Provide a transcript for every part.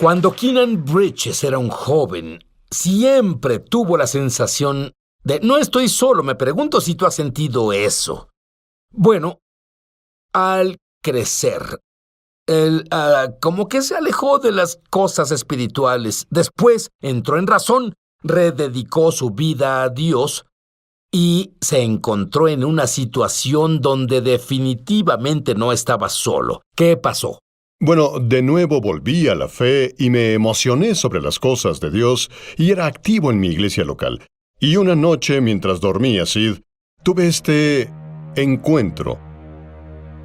Cuando Keenan Bridges era un joven, siempre tuvo la sensación de no estoy solo. Me pregunto si tú has sentido eso. Bueno, al crecer, él como que se alejó de las cosas espirituales. Después entró en razón, rededicó su vida a Dios y se encontró en una situación donde definitivamente no estaba solo. ¿Qué pasó? Bueno, de nuevo volví a la fe y me emocioné sobre las cosas de Dios y era activo en mi iglesia local. Y una noche, mientras dormía, Sid, tuve este encuentro.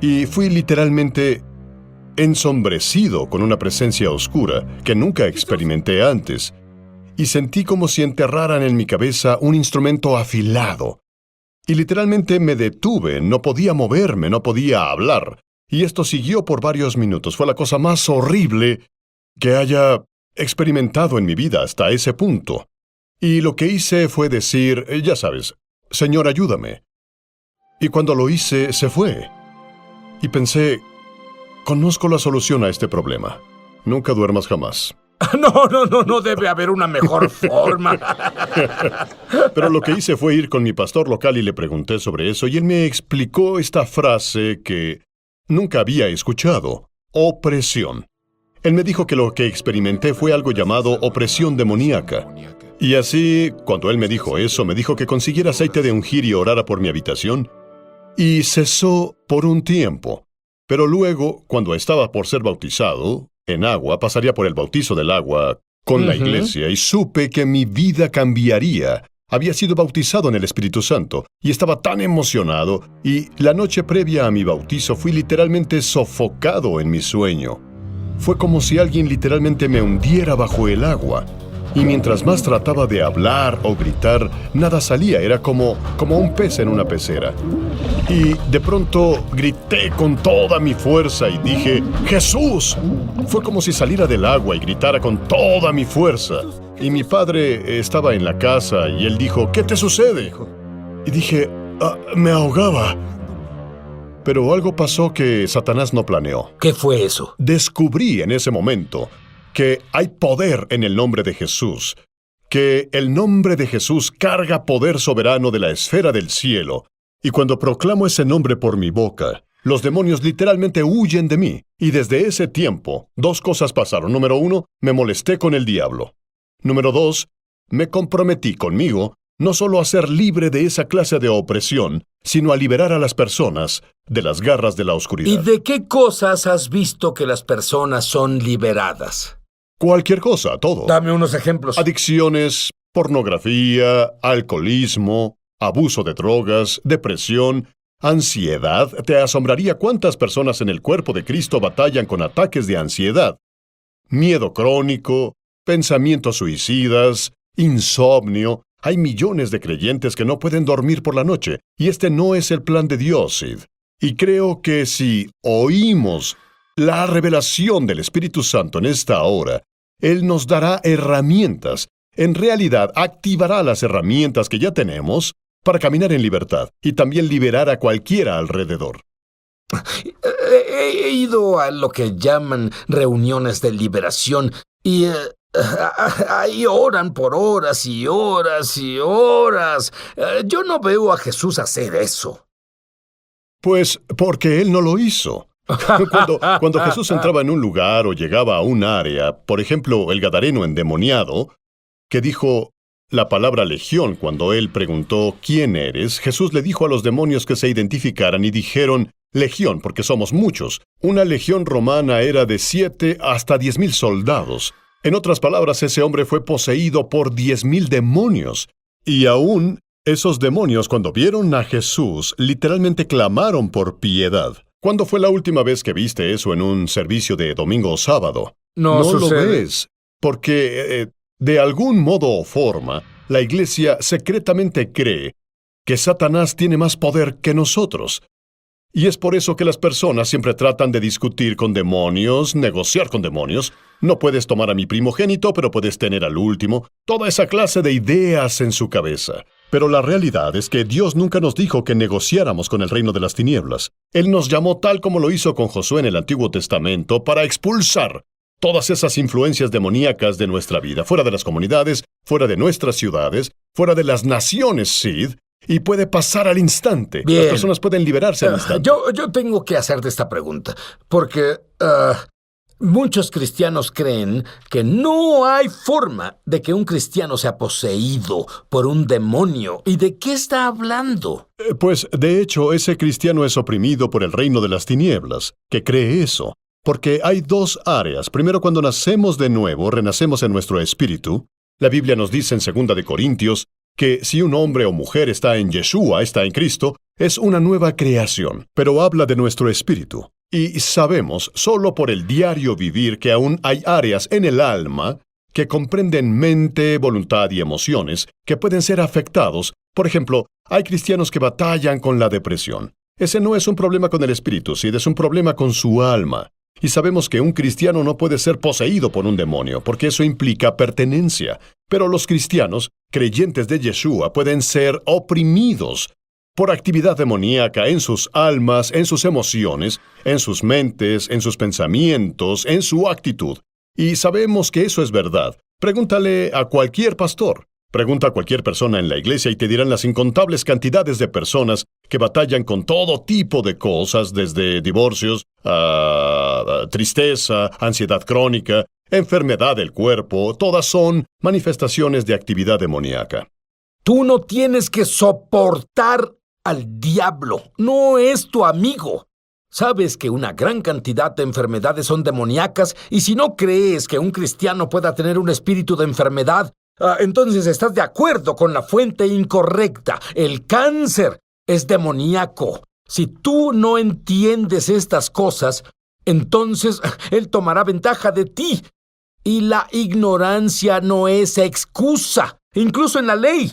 Y fui literalmente ensombrecido con una presencia oscura que nunca experimenté antes. Y sentí como si enterraran en mi cabeza un instrumento afilado. Y literalmente me detuve, no podía moverme, no podía hablar. Y esto siguió por varios minutos. Fue la cosa más horrible que haya experimentado en mi vida hasta ese punto. Y lo que hice fue decir, ya sabes, Señor, ayúdame. Y cuando lo hice, se fue. Y pensé, conozco la solución a este problema. Nunca duermas jamás. No debe haber una mejor forma. Pero lo que hice fue ir con mi pastor local y le pregunté sobre eso, y él me explicó esta frase que nunca había escuchado: opresión. Él me dijo que lo que experimenté fue algo llamado opresión demoníaca. Y así, cuando él me dijo eso, me dijo que consiguiera aceite de ungir y orara por mi habitación. Y cesó por un tiempo. Pero luego, cuando estaba por ser bautizado en agua, pasaría por el bautizo del agua con la iglesia, y supe que mi vida cambiaría. Había sido bautizado en el Espíritu Santo, y estaba tan emocionado, y la noche previa a mi bautizo fui literalmente sofocado en mi sueño. Fue como si alguien literalmente me hundiera bajo el agua, y mientras más trataba de hablar o gritar, nada salía, era como un pez en una pecera. Y de pronto grité con toda mi fuerza y dije, ¡Jesús! Fue como si saliera del agua y gritara con toda mi fuerza. Y mi padre estaba en la casa y él dijo, ¿qué te sucede? Y dije, me ahogaba. Pero algo pasó que Satanás no planeó. ¿Qué fue eso? Descubrí en ese momento que hay poder en el nombre de Jesús, que el nombre de Jesús carga poder soberano de la esfera del cielo, y cuando proclamo ese nombre por mi boca, los demonios literalmente huyen de mí. Y desde ese tiempo, dos cosas pasaron. Número 1, me molesté con el diablo. Número 2, me comprometí conmigo no solo a ser libre de esa clase de opresión, sino a liberar a las personas de las garras de la oscuridad. ¿Y de qué cosas has visto que las personas son liberadas? Cualquier cosa, todo. Dame unos ejemplos. Adicciones, pornografía, alcoholismo, abuso de drogas, depresión, ansiedad. Te asombraría cuántas personas en el cuerpo de Cristo batallan con ataques de ansiedad. Miedo crónico, pensamientos suicidas, insomnio. Hay millones de creyentes que no pueden dormir por la noche, y este no es el plan de Dios, Sid. Y creo que si oímos la revelación del Espíritu Santo en esta hora, Él nos dará herramientas. En realidad, activará las herramientas que ya tenemos para caminar en libertad y también liberar a cualquiera alrededor. He ido a lo que llaman reuniones de liberación y ahí oran por horas y horas y horas. Yo no veo a Jesús hacer eso. Pues porque Él no lo hizo. Cuando Jesús entraba en un lugar o llegaba a un área, por ejemplo, el gadareno endemoniado, que dijo la palabra legión cuando él preguntó, ¿quién eres?, Jesús le dijo a los demonios que se identificaran y dijeron, legión, porque somos muchos. Una legión romana era de 7 hasta 10,000 soldados. En otras palabras, ese hombre fue poseído por 10,000 demonios. Y aún esos demonios, cuando vieron a Jesús, literalmente clamaron por piedad. ¿Cuándo fue la última vez que viste eso en un servicio de domingo o sábado? No lo ves, porque de algún modo o forma, la iglesia secretamente cree que Satanás tiene más poder que nosotros. Y es por eso que las personas siempre tratan de discutir con demonios, negociar con demonios. No puedes tomar a mi primogénito, pero puedes tener al último. Toda esa clase de ideas en su cabeza. Pero la realidad es que Dios nunca nos dijo que negociáramos con el reino de las tinieblas. Él nos llamó tal como lo hizo con Josué en el Antiguo Testamento para expulsar todas esas influencias demoníacas de nuestra vida, fuera de las comunidades, fuera de nuestras ciudades, fuera de las naciones, Sid, y puede pasar al instante. Bien. Las personas pueden liberarse al instante. Yo tengo que hacerte esta pregunta, porque muchos cristianos creen que no hay forma de que un cristiano sea poseído por un demonio. ¿Y de qué está hablando? Pues, de hecho, ese cristiano es oprimido por el reino de las tinieblas, que cree eso. Porque hay dos áreas. Primero, cuando nacemos de nuevo, renacemos en nuestro espíritu. La Biblia nos dice en 2 de Corintios que si un hombre o mujer está en Yeshua, está en Cristo, es una nueva creación, pero habla de nuestro espíritu. Y sabemos, solo por el diario vivir, que aún hay áreas en el alma que comprenden mente, voluntad y emociones que pueden ser afectados. Por ejemplo, hay cristianos que batallan con la depresión. Ese no es un problema con el espíritu, Sid, es un problema con su alma. Y sabemos que un cristiano no puede ser poseído por un demonio, porque eso implica pertenencia. Pero los cristianos, creyentes de Yeshua, pueden ser oprimidos por actividad demoníaca en sus almas, en sus emociones, en sus mentes, en sus pensamientos, en su actitud. Y sabemos que eso es verdad. Pregúntale a cualquier pastor. Pregunta a cualquier persona en la iglesia y te dirán las incontables cantidades de personas que batallan con todo tipo de cosas, desde divorcios, tristeza, ansiedad crónica, enfermedad del cuerpo. Todas son manifestaciones de actividad demoníaca. Tú no tienes que soportar al diablo. No es tu amigo. Sabes que una gran cantidad de enfermedades son demoníacas, y si no crees que un cristiano pueda tener un espíritu de enfermedad, entonces estás de acuerdo con la fuente incorrecta. El cáncer es demoníaco. Si tú no entiendes estas cosas, entonces él tomará ventaja de ti. Y la ignorancia no es excusa, incluso en la ley.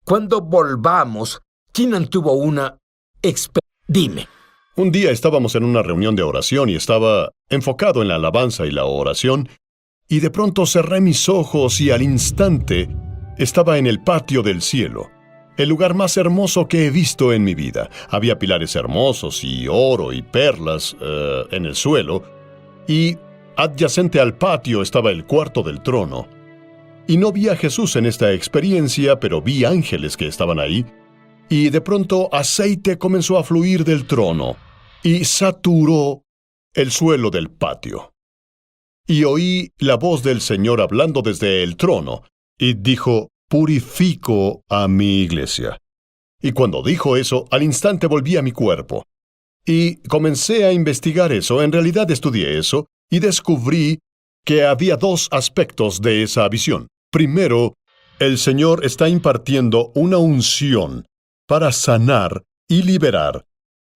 Cuando volvamos, Keenan tuvo una experiencia. Dime. Un día estábamos en una reunión de oración y estaba enfocado en la alabanza y la oración, y de pronto cerré mis ojos y al instante estaba en el patio del cielo, el lugar más hermoso que he visto en mi vida. Había pilares hermosos y oro y perlas en el suelo, y adyacente al patio estaba el cuarto del trono. Y no vi a Jesús en esta experiencia, pero vi ángeles que estaban ahí, y de pronto aceite comenzó a fluir del trono y saturó el suelo del patio. Y oí la voz del Señor hablando desde el trono, y dijo: «Purifico a mi iglesia». Y cuando dijo eso, al instante volví a mi cuerpo. Y comencé a investigar eso, en realidad estudié eso, y descubrí que había dos aspectos de esa visión. Primero, el Señor está impartiendo una unción para sanar y liberar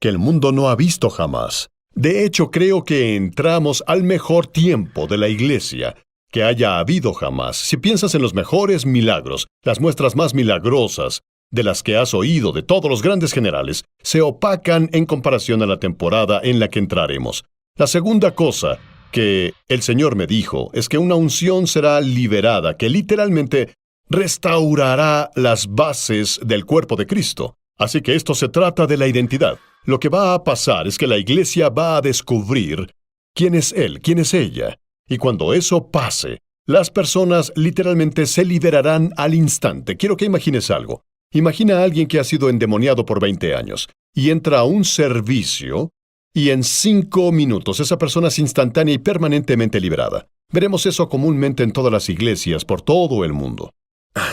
que el mundo no ha visto jamás. De hecho, creo que entramos al mejor tiempo de la iglesia que haya habido jamás. Si piensas en los mejores milagros, las muestras más milagrosas de las que has oído de todos los grandes generales, se opacan en comparación a la temporada en la que entraremos. La segunda cosa que el Señor me dijo es que una unción será liberada, que literalmente restaurará las bases del cuerpo de Cristo. Así que esto se trata de la identidad. Lo que va a pasar es que la iglesia va a descubrir quién es Él, quién es ella. Y cuando eso pase, las personas literalmente se liberarán al instante. Quiero que imagines algo. Imagina a alguien que ha sido endemoniado por 20 años y entra a un servicio y en 5 minutos esa persona es instantánea y permanentemente liberada. Veremos eso comúnmente en todas las iglesias por todo el mundo.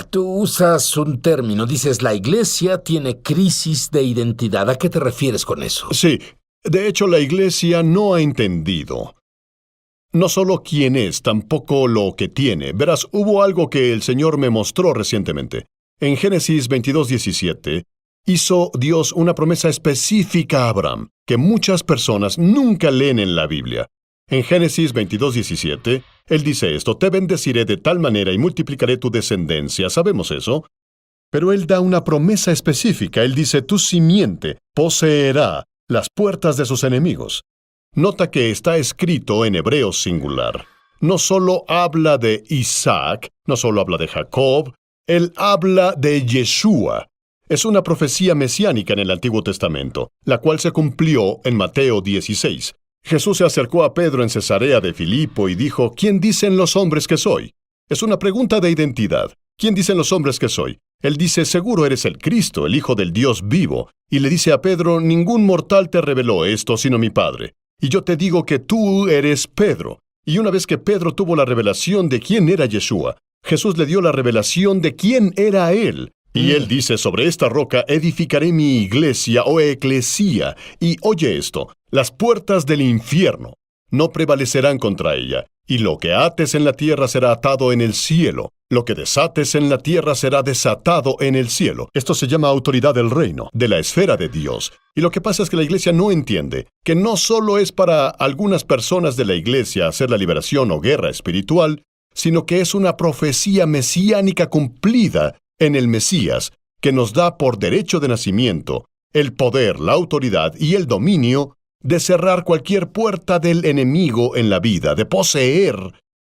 Tú usas un término, dices la iglesia tiene crisis de identidad. ¿A qué te refieres con eso? Sí, de hecho la iglesia no ha entendido no solo quién es, tampoco lo que tiene. Verás, hubo algo que el Señor me mostró recientemente. En Génesis 22:17, hizo Dios una promesa específica a Abraham, que muchas personas nunca leen en la Biblia. En Génesis 22:17, Él dice esto: «Te bendeciré de tal manera y multiplicaré tu descendencia». Sabemos eso. Pero Él da una promesa específica. Él dice: «Tu simiente poseerá las puertas de sus enemigos». Nota que está escrito en hebreo singular. No solo habla de Isaac, no solo habla de Jacob, Él habla de Yeshua. Es una profecía mesiánica en el Antiguo Testamento, la cual se cumplió en Mateo 16. Jesús se acercó a Pedro en Cesarea de Filipo y dijo, ¿quién dicen los hombres que soy? Es una pregunta de identidad. ¿Quién dicen los hombres que soy? Él dice, seguro eres el Cristo, el Hijo del Dios vivo. Y le dice a Pedro, ningún mortal te reveló esto sino mi Padre. Y yo te digo que tú eres Pedro. Y una vez que Pedro tuvo la revelación de quién era Yeshua, Jesús le dio la revelación de quién era Él. Y Él dice, sobre esta roca edificaré mi iglesia o eclesía. Y oye esto, las puertas del infierno no prevalecerán contra ella. Y lo que ates en la tierra será atado en el cielo. Lo que desates en la tierra será desatado en el cielo. Esto se llama autoridad del reino, de la esfera de Dios. Y lo que pasa es que la iglesia no entiende que no solo es para algunas personas de la iglesia hacer la liberación o guerra espiritual, sino que es una profecía mesiánica cumplida en el Mesías, que nos da por derecho de nacimiento el poder, la autoridad y el dominio de cerrar cualquier puerta del enemigo en la vida, de poseer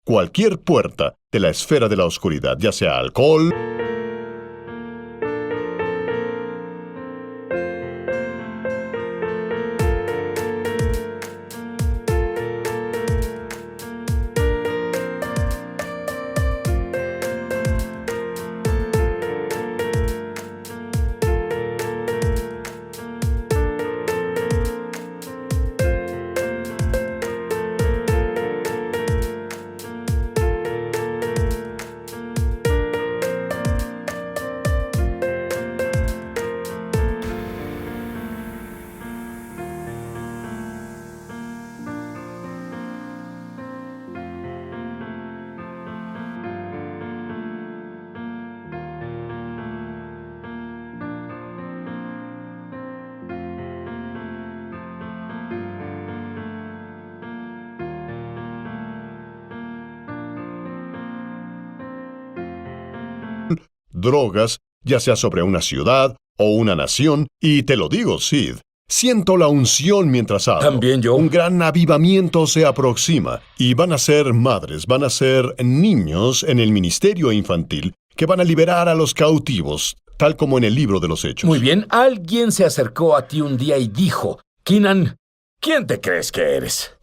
cualquier puerta de la esfera de la oscuridad, ya sea alcohol, drogas, ya sea sobre una ciudad o una nación, y te lo digo, Sid, siento la unción mientras hablo. También yo. Un gran avivamiento se aproxima, y van a ser madres, van a ser niños en el ministerio infantil que van a liberar a los cautivos, tal como en el libro de los Hechos. Muy bien, alguien se acercó a ti un día y dijo, Keenan, ¿quién te crees que eres?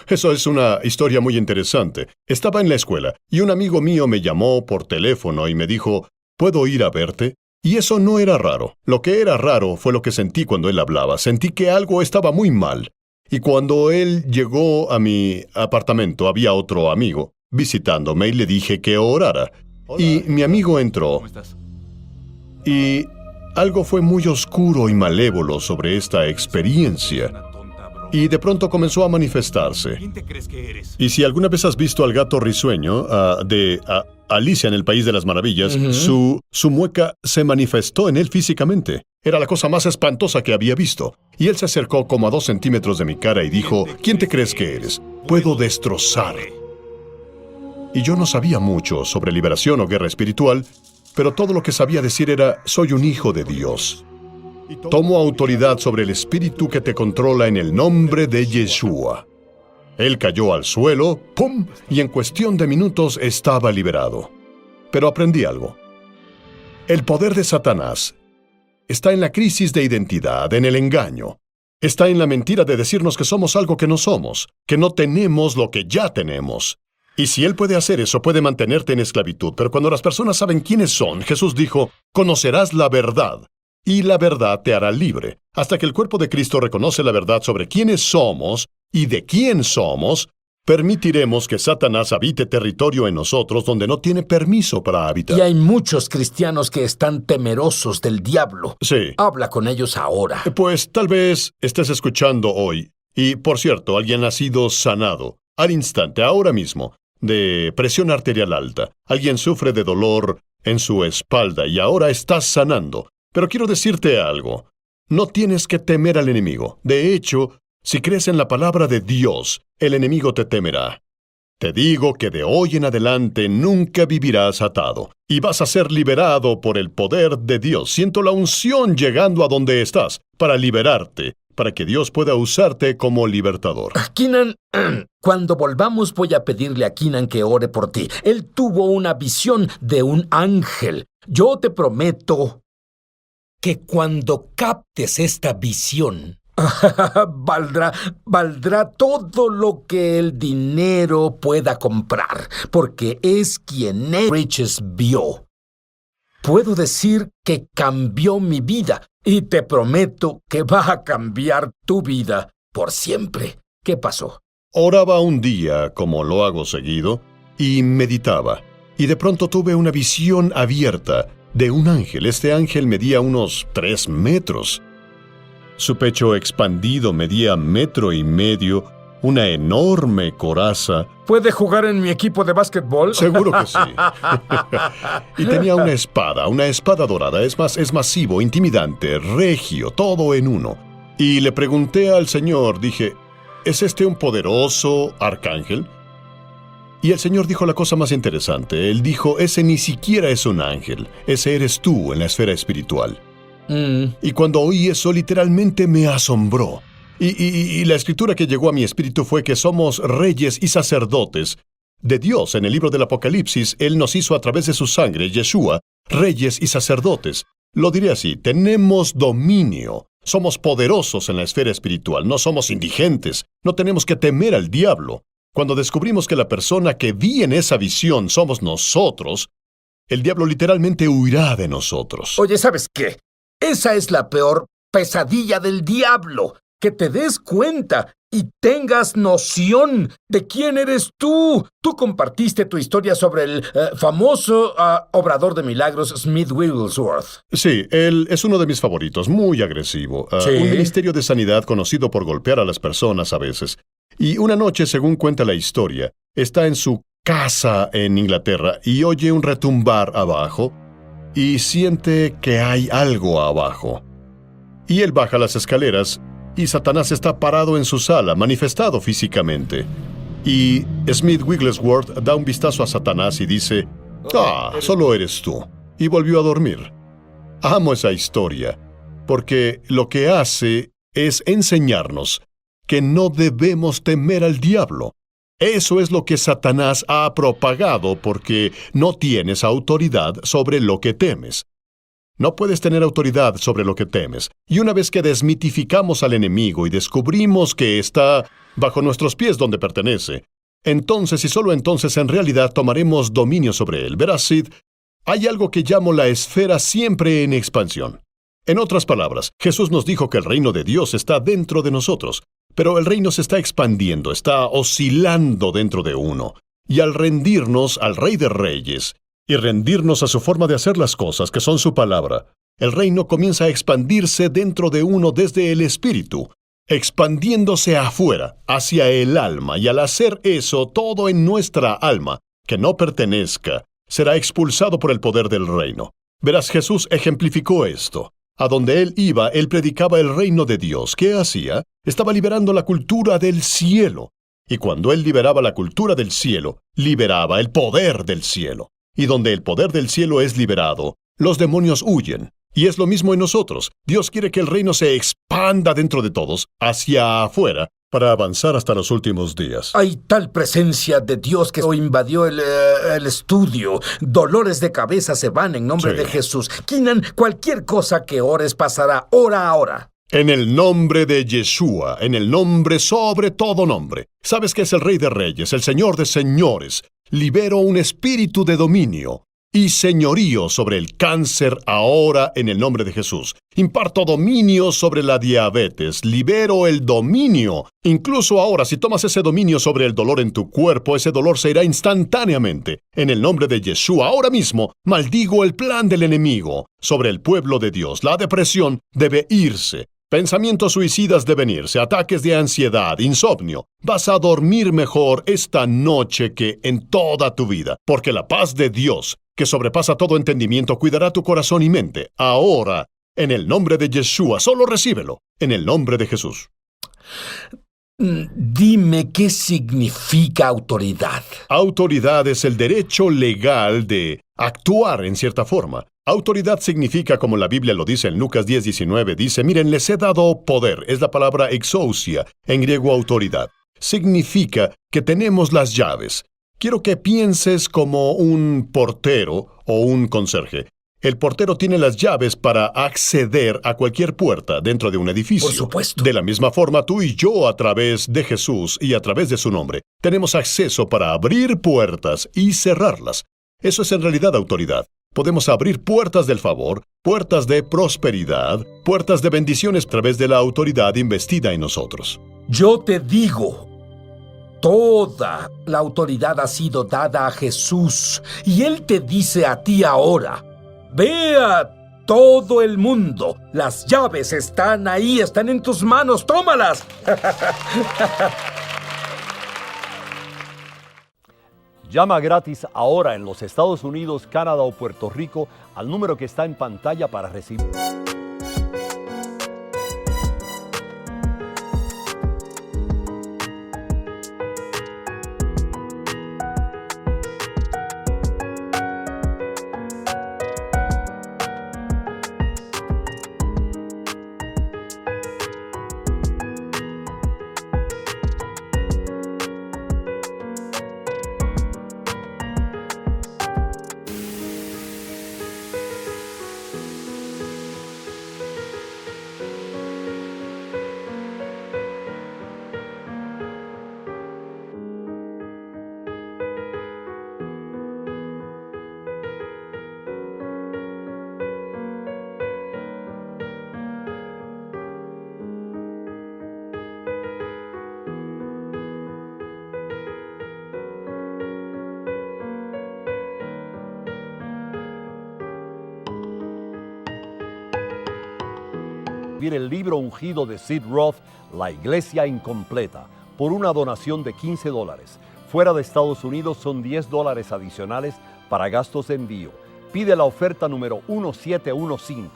Eso es una historia muy interesante. Estaba en la escuela y un amigo mío me llamó por teléfono y me dijo, ¿puedo ir a verte? Y eso no era raro. Lo que era raro fue lo que sentí cuando él hablaba. Sentí que algo estaba muy mal. Y cuando él llegó a mi apartamento, había otro amigo visitándome y le dije que orara. Y mi amigo entró. ¿Cómo estás? Y algo fue muy oscuro y malévolo sobre esta experiencia. Una tonta broma. Y de pronto comenzó a manifestarse. ¿Quién te crees que eres? Y si alguna vez has visto al gato risueño de Alicia en el País de las Maravillas, su mueca se manifestó en él físicamente. Era la cosa más espantosa que había visto. Y él se acercó como a 2 centímetros de mi cara y dijo, ¿quién te crees que eres? Puedo destrozar. Y yo no sabía mucho sobre liberación o guerra espiritual, pero todo lo que sabía decir era, soy un hijo de Dios. Tomo autoridad sobre el espíritu que te controla en el nombre de Yeshua. Él cayó al suelo, ¡pum!, y en cuestión de minutos estaba liberado. Pero aprendí algo. El poder de Satanás está en la crisis de identidad, en el engaño. Está en la mentira de decirnos que somos algo que no somos, que no tenemos lo que ya tenemos. Y si Él puede hacer eso, puede mantenerte en esclavitud. Pero cuando las personas saben quiénes son, Jesús dijo, conocerás la verdad, y la verdad te hará libre. Hasta que el cuerpo de Cristo reconoce la verdad sobre quiénes somos y de quién somos, permitiremos que Satanás habite territorio en nosotros donde no tiene permiso para habitar. Y hay muchos cristianos que están temerosos del diablo. Sí. Habla con ellos ahora. Pues tal vez estés escuchando hoy. Y, por cierto, alguien ha sido sanado, al instante, ahora mismo, de presión arterial alta. Alguien sufre de dolor en su espalda y ahora estás sanando. Pero quiero decirte algo. No tienes que temer al enemigo. De hecho, si crees en la palabra de Dios, el enemigo te temerá. Te digo que de hoy en adelante nunca vivirás atado, y vas a ser liberado por el poder de Dios. Siento la unción llegando a donde estás, para liberarte, para que Dios pueda usarte como libertador. Keenan, cuando volvamos voy a pedirle a Keenan que ore por ti. Él tuvo una visión de un ángel. Yo te prometo que cuando captes esta visión, Valdrá todo lo que el dinero pueda comprar, porque es quien Nate Riches vio. Puedo decir que cambió mi vida, y te prometo que va a cambiar tu vida por siempre. ¿Qué pasó? Oraba un día, como lo hago seguido, y meditaba. Y de pronto tuve una visión abierta de un ángel. Este ángel medía unos 3 metros. Su pecho expandido medía 1,5 metros, una enorme coraza. ¿Puede jugar en mi equipo de básquetbol? Seguro que sí. Y tenía una espada dorada. Es masivo, intimidante, regio, todo en uno. Y le pregunté al Señor, dije, ¿es este un poderoso arcángel? Y el Señor dijo la cosa más interesante. Él dijo, ese ni siquiera es un ángel, ese eres tú en la esfera espiritual. Y cuando oí eso, literalmente me asombró. Y la escritura que llegó a mi espíritu fue que somos reyes y sacerdotes de Dios. En el libro del Apocalipsis, Él nos hizo a través de su sangre, Yeshua, reyes y sacerdotes. Lo diré así, tenemos dominio. Somos poderosos en la esfera espiritual, no somos indigentes, no tenemos que temer al diablo. Cuando descubrimos que la persona que vi en esa visión somos nosotros, el diablo literalmente huirá de nosotros. Oye, ¿sabes qué? Esa es la peor pesadilla del diablo. Que te des cuenta y tengas noción de quién eres tú. Tú compartiste tu historia sobre el famoso obrador de milagros Smith Wigglesworth. Sí, él es uno de mis favoritos, muy agresivo. ¿Sí? Un ministerio de sanidad conocido por golpear a las personas a veces. Y una noche, según cuenta la historia, está en su casa en Inglaterra y oye un retumbar abajo y siente que hay algo abajo. Y él baja las escaleras y Satanás está parado en su sala, manifestado físicamente. Y Smith Wigglesworth da un vistazo a Satanás y dice, solo eres tú. Y volvió a dormir. Amo esa historia, porque lo que hace es enseñarnos que no debemos temer al diablo. Eso es lo que Satanás ha propagado porque no tienes autoridad sobre lo que temes. No puedes tener autoridad sobre lo que temes. Y una vez que desmitificamos al enemigo y descubrimos que está bajo nuestros pies donde pertenece, entonces y solo entonces en realidad tomaremos dominio sobre él. Verás, Sid, hay algo que llamo la esfera siempre en expansión. En otras palabras, Jesús nos dijo que el reino de Dios está dentro de nosotros, pero el reino se está expandiendo, está oscilando dentro de uno. Y al rendirnos al Rey de Reyes, y rendirnos a su forma de hacer las cosas, que son su palabra, el reino comienza a expandirse dentro de uno desde el espíritu, expandiéndose afuera, hacia el alma, y al hacer eso, todo en nuestra alma, que no pertenezca, será expulsado por el poder del reino. Verás, Jesús ejemplificó esto. A donde él iba, él predicaba el reino de Dios. ¿Qué hacía? Estaba liberando la cultura del cielo. Y cuando él liberaba la cultura del cielo, liberaba el poder del cielo. Y donde el poder del cielo es liberado, los demonios huyen. Y es lo mismo en nosotros. Dios quiere que el reino se expanda dentro de todos, hacia afuera, para avanzar hasta los últimos días. Hay tal presencia de Dios que hoy invadió el estudio. Dolores de cabeza se van en nombre de Jesús. Keenan, cualquier cosa que ores pasará. Ora ahora. En el nombre de Yeshua, en el nombre sobre todo nombre. ¿Sabes que es el Rey de Reyes, el Señor de Señores? Libero un espíritu de dominio y señorío sobre el cáncer ahora en el nombre de Jesús. Imparto dominio sobre la diabetes. Libero el dominio. Incluso ahora, si tomas ese dominio sobre el dolor en tu cuerpo, ese dolor se irá instantáneamente. En el nombre de Yeshua, ahora mismo, maldigo el plan del enemigo sobre el pueblo de Dios. La depresión debe irse. Pensamientos suicidas deben irse, ataques de ansiedad, insomnio. Vas a dormir mejor esta noche que en toda tu vida, porque la paz de Dios, que sobrepasa todo entendimiento, cuidará tu corazón y mente. Ahora, en el nombre de Yeshua, solo recíbelo, en el nombre de Jesús. Dime qué significa autoridad. Autoridad es el derecho legal de actuar en cierta forma. Autoridad significa, como la Biblia lo dice en Lucas 10:19, dice, miren, les he dado poder. Es la palabra exousia, en griego autoridad. Significa que tenemos las llaves. Quiero que pienses como un portero o un conserje. El portero tiene las llaves para acceder a cualquier puerta dentro de un edificio. Por supuesto. De la misma forma, tú y yo, a través de Jesús y a través de su nombre, tenemos acceso para abrir puertas y cerrarlas. Eso es en realidad autoridad. Podemos abrir puertas del favor, puertas de prosperidad, puertas de bendiciones a través de la autoridad investida en nosotros. Yo te digo, toda la autoridad ha sido dada a Jesús, y Él te dice a ti ahora, ve a todo el mundo. Las llaves están ahí, están en tus manos, tómalas. Llama gratis ahora en los Estados Unidos, Canadá o Puerto Rico al número que está en pantalla para recibir. El libro ungido de Sid Roth, La Iglesia Incompleta, por una donación de $15. Fuera de Estados Unidos son $10 adicionales para gastos de envío. Pide la oferta número 1715.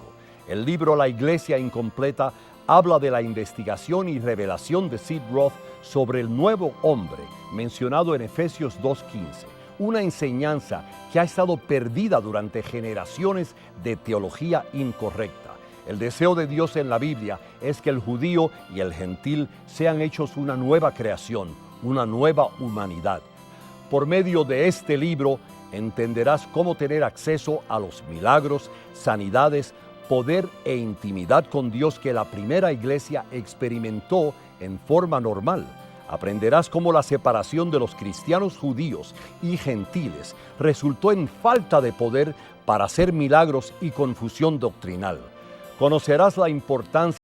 El libro La Iglesia Incompleta habla de la investigación y revelación de Sid Roth sobre el nuevo hombre mencionado en Efesios 2:15. Una enseñanza que ha estado perdida durante generaciones de teología incorrecta. El deseo de Dios en la Biblia es que el judío y el gentil sean hechos una nueva creación, una nueva humanidad. Por medio de este libro entenderás cómo tener acceso a los milagros, sanidades, poder e intimidad con Dios que la primera iglesia experimentó en forma normal. Aprenderás cómo la separación de los cristianos judíos y gentiles resultó en falta de poder para hacer milagros y confusión doctrinal. Conocerás la importancia